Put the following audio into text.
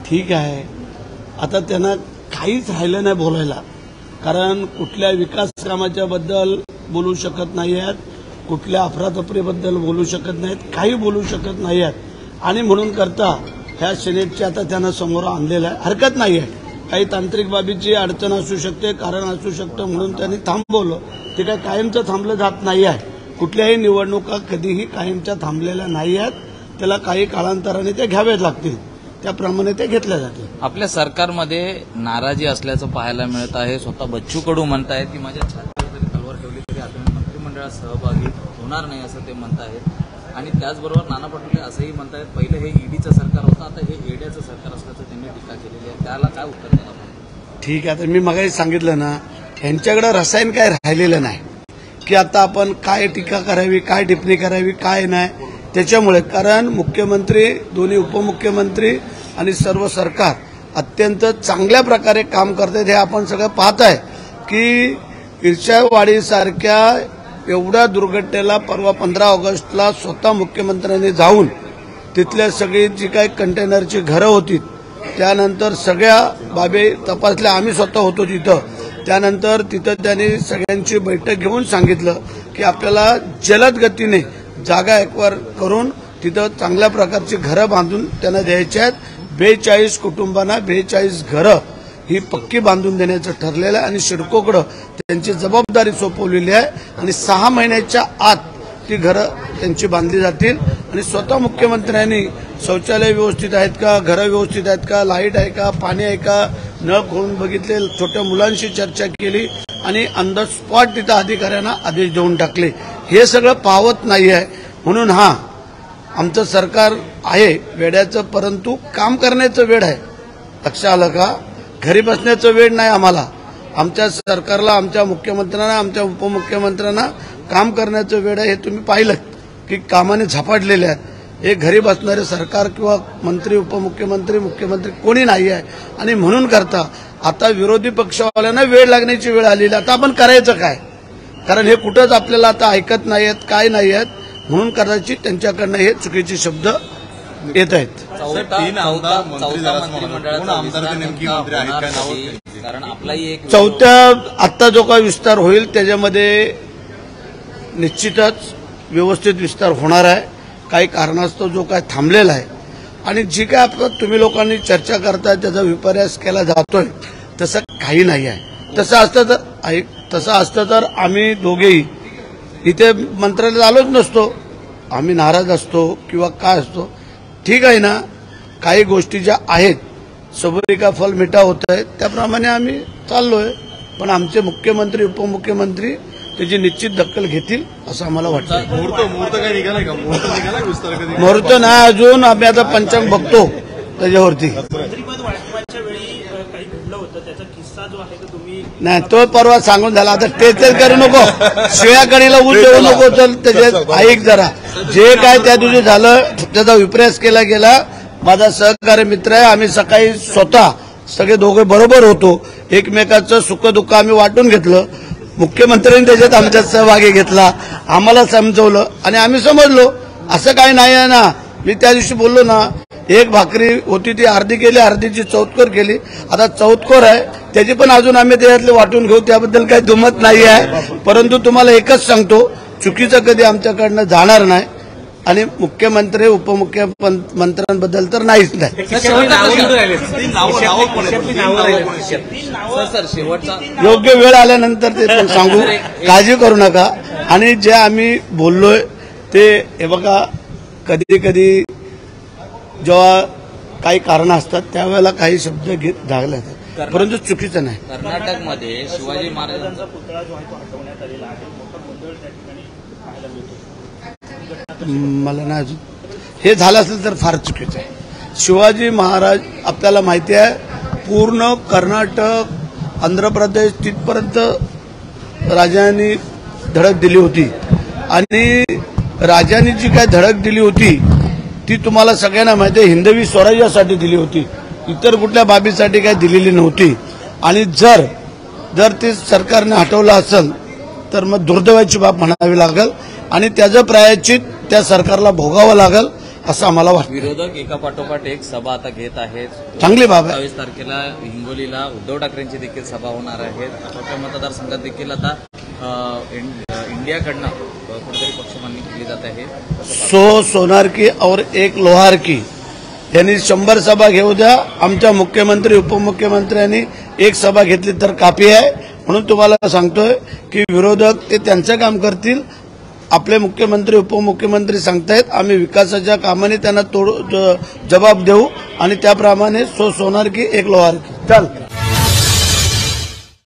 ठीक आहे, आता त्यांना काहीच राहिलं नाही बोलायला, कारण कुठल्या विकास कामाच्या बद्दल बोलू शकत नाही आहेत, कुठल्या अफरातफरीबद्दल बोलू शकत नाहीत, काही बोलू शकत नाही आहेत. आणि म्हणून करता ह्या सिनेटचे आता त्यांना समोर आणलेलं आहे. हरकत नाही आहे, काही तांत्रिक बाबीची अडचण असू शकते, कारण असू शकतं, म्हणून त्यांनी थांबवलं. ते काय कायमचं थांबलं जात नाही आहे. कुठल्याही निवडणुका कधीही कायमच्या थांबलेल्या नाही आहेत. त्याला काही कालांतराने ते घ्यावेच लागतील, त्याप्रमाणे ते घेतल्या जातील. आपल्या सरकारमध्ये नाराजी असल्याचं पाहायला मिळत आहे. स्वतः बच्चू कडू म्हणतायत की माझ्या छातीवर जरी तलवार ठेवली तरी आता मी मंत्रिमंडळात सहभागी होणार नाही असं ते म्हणतायत. आणि त्याचबरोबर नाना पटोले असंही म्हणतायत पहिलं हे ईडीचं सरकार होतं, आता हे एड्याचं सरकार असल्याचं त्यांनी टीका केलेली आहे. त्याला काय उत्तर देणार? ठीक आहे, तर मी मगाही सांगितलं ना, यांच्याकडे रसायन काय राहिलेलं नाही की आता आपण काय टीका करावी, काय टिप्पणी करावी, काय नाही. त्याच्यामुळे कारण मुख्यमंत्री, दोन्ही उपमुख्यमंत्री आणि सर्व सरकार अत्यंत चांगल्या प्रकारे काम करतात. हे आपण सगळं पाहत आहे की इर्षावाडीसारख्या एवढ्या दुर्घटनेला परवा 15 ऑगस्टला स्वतः मुख्यमंत्र्यांनी जाऊन तिथल्या सगळी जी काही कंटेनरची घरं होती त्यानंतर सगळ्या बाबी तपासल्या. आम्ही स्वतः होतो तिथं. त्यानंतर तिथं त्यांनी सगळ्यांची बैठक घेऊन सांगितलं की आपल्याला जलद गतीने जागा एक्वायर करून तिथं चांगल्या प्रकारची घरं बांधून त्यांना द्यायची आहेत. 42 कुटुंबांना 42 घरं ही पक्की बांधून देण्याचं ठरलेलं आहे आणि सिडकोकडे त्यांची जबाबदारी सोपवलेली आहे आणि 6 महिन्याच्या आत ती घरं त्यांची बांधली जातील. आणि स्वतः मुख्यमंत्र्यांनी शौचालय व्यवस्थित आहेत का, घरं व्यवस्थित आहेत का, लाईट आहे का, पाणी आहे का, नळ खोलून बघितले, छोट्या मुलांशी चर्चा केली आणि ऑन द स्पॉट तिथं अधिकाऱ्यांना आदेश देऊन टाकले. हे सगळं पावत नाही आहे. म्हणून आमचं सरकार आहे वेड्याचं, परंतु काम करण्याचं वेळ आहे. लक्षात आलं का? घरी बसण्याचं वेळ नाही आम्हाला. आमच्या सरकारला, आमच्या मुख्यमंत्र्यांना, आमच्या उपमुख्यमंत्र्यांना काम करण्याचं वेळ आहे. हे तुम्ही पाहिलं की कामाने झपाटलेले आहेत. हे घरी बसणारे सरकार किंवा मंत्री, उपमुख्यमंत्री, मुख्यमंत्री कोणी नाही आहे. आणि म्हणून करता आता विरोधी पक्षवाल्यांना वेळ लागण्याची वेळ आलेली. आता आपण करायचं काय? कारण हे कुठंच आपल्याला आता ऐकत नाही आहेत, काय नाही आहेत. म्हणून कदाचित त्यांच्याकडनं हे चुकीचे शब्द येत आहेत. चौथ्या आत्ता जो काही विस्तार होईल त्याच्यामध्ये निश्चितच व्यवस्थित विस्तार होणार आहे. काही कारणास्तव जो काय थांबलेला आहे आणि जी काय आपण तुम्ही लोकांनी चर्चा करताय त्याचा विपर्यास केला जातोय तसं काही नाही आहे. तसं असतं तर आम्ही दोघेही इथे मंत्रालयात आलोच नसतो. आम्ही नाराज असतो किंवा काय असतो, ठीक आहे ना. काही गोष्टी ज्या आहेत सबरी का फल मिठा होत आहे त्याप्रमाणे आम्ही चाललोय. पण आमचे मुख्यमंत्री, उपमुख्यमंत्री त्याची निश्चित दखल घेतील असं आम्हाला वाटतं. मुहूर्त नाही अजून, आम्ही आता पंचांग बघतो त्याच्यावरती. नाही तो परवा सांगून झाला. आता तेच करू नको, शिळ्याकडीला ऊस देऊ नको. तर त्याच्यात ऐक जरा, जे काय त्या दिवशी झालं त्याचा विपर्यास केला गेला. माझा सहकारी मित्र आहे. आम्ही सकाळी स्वतः सगळे दोघे बरोबर होतो. एकमेकाचं सुखदुःख आम्ही वाटून घेतलं. मुख्यमंत्र्यांनी त्याच्यात आमच्यात सहभागी घेतला, आम्हाला समजवलं आणि आम्ही समजलो. असं काही नाही आहे ना. मी त्या दिवशी बोललो ना, एक भाकरी होती ती अर्धी केली, अर्धीची चौतकोर केली. आता चौतकोर आहे त्याची पण अजून आम्ही त्याच्यातले वाटून घेऊ, त्याबद्दल काही दुमत नाही आहे. परंतु तुम्हाला एकच सांगतो, चुकीचं कधी आमच्याकडनं जाणार नाही आणि मुख्यमंत्री, उपमुख्यमंत्र्यांबद्दल तर नाहीच नाही. योग्य वेळ आल्यानंतर ते पण सांगू, काळजी करू नका. आणि जे आम्ही बोललोय ते हे बघा, कधी कधी जेव्हा काही कारण असतात त्यावेळेला काही शब्द घेत झाले जातात, परंतु चुकीचं नाही. कर्नाटकमध्ये शिवाजी महाराजांचा पुतळा जो आहे तो हटवण्यात आलेला आहे. मोठा गोंधळ त्या ठिकाणी पाहायला मिळतो. मला नाही अजून हे झालं असेल तर फार चुकीचं आहे. शिवाजी महाराज आपल्याला माहिती आहे, पूर्ण कर्नाटक, आंध्र प्रदेश तिथपर्यंत राजांनी धडक दिली होती. आणि राजांनी जी काय धडक दिली होती ती तुम्हाला सगळ्यांना माहिती आहे, हिंदवी स्वराज्यासाठी दिली होती, इतर कुठल्या बाबीसाठी काही दिलेली नव्हती. आणि जर ते सरकारने हटवलं असेल तर मग दुर्दैवाची बाब म्हणावी लागेल आणि त्याचं प्रायश्चित त्या सरकारला भोगावं लागेल. असं आम्हाला वाटतं. विरोधक एका पाठोपाठ एक सभा आता घेत आहेत. चांगली बाब आहे. 27 तारखेला हिंगोलीला उद्धव ठाकरेंची देखील सभा होणार आहे. आपापल्या मतदारसंघात देखील आता इंडियाकडनं कुठेतरी पक्षमांडणी केली जात आहे. 100 सोनार की और 1 लोहार की यांनी 100 सभा घेऊ द्या. आमच्या मुख्यमंत्री उपमुख्यमंत्र्यांनी 1 सभा घेतली तर काफी आहे. म्हणून तुम्हाला सांगतोय की विरोधक ते त्यांचं काम करतील. आपले मुख्यमंत्री उपमुख्यमंत्री सांगतायत आम्ही विकासाच्या कामाने त्यांना जबाब देऊ आणि त्याप्रमाणे 100 सोनार की 1 लोहार की. चल